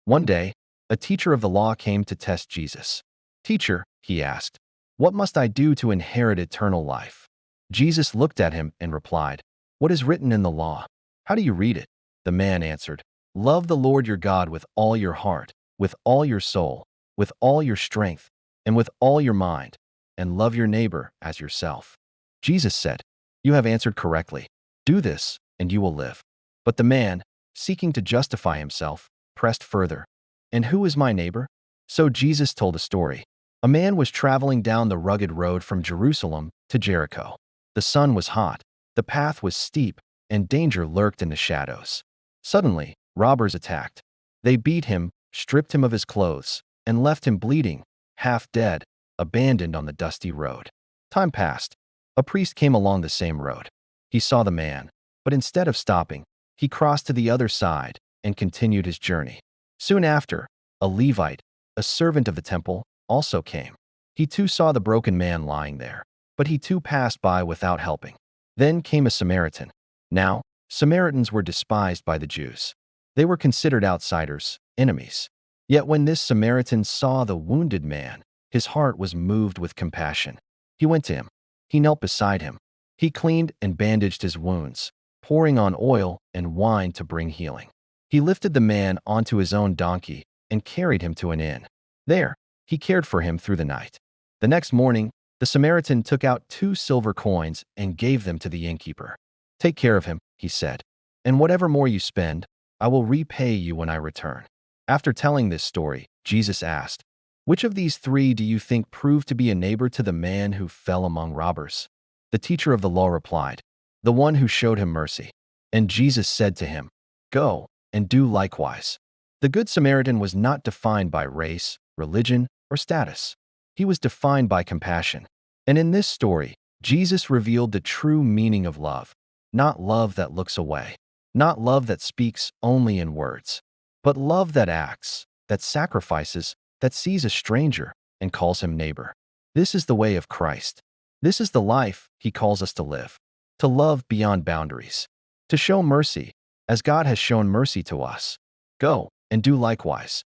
One day, a teacher of the law came to test Jesus. "Teacher," he asked, "what must I do to inherit eternal life?" Jesus looked at him and replied, "What is written in the law? How do you read it?" The man answered, "Love the Lord your God with all your heart, with all your soul, with all your strength, and with all your mind, and love your neighbor as yourself." Jesus said, "You have answered correctly. Do this, and you will live." But the man, seeking to justify himself, pressed further, "And who is my neighbor?" So Jesus told a story. A man was traveling down the rugged road from Jerusalem to Jericho. The sun was hot, the path was steep, and danger lurked in the shadows. Suddenly, robbers attacked. They beat him, stripped him of his clothes, and left him bleeding, half dead, abandoned on the dusty road. Time passed. A priest came along the same road. He saw the man, but instead of stopping, he crossed to the other side and continued his journey. Soon after, a Levite, a servant of the temple, also came. He too saw the broken man lying there, but he too passed by without helping. Then came a Samaritan. Now, Samaritans were despised by the Jews. They were considered outsiders, enemies. Yet when this Samaritan saw the wounded man, his heart was moved with compassion. He went to him. He knelt beside him. He cleaned and bandaged his wounds, pouring on oil and wine to bring healing. He lifted the man onto his own donkey and carried him to an inn. There, he cared for him through the night. The next morning, the Samaritan took out 2 silver coins and gave them to the innkeeper. "Take care of him," he said, "and whatever more you spend, I will repay you when I return." After telling this story, Jesus asked, "Which of these 3 do you think proved to be a neighbor to the man who fell among robbers?" The teacher of the law replied, "The one who showed him mercy." And Jesus said to him, "Go and do likewise." The Good Samaritan was not defined by race, religion, or status. He was defined by compassion. And in this story, Jesus revealed the true meaning of love, not love that looks away, not love that speaks only in words, but love that acts, that sacrifices, that sees a stranger and calls him neighbor. This is the way of Christ. This is the life he calls us to live, to love beyond boundaries, to show mercy as God has shown mercy to us. Go and do likewise.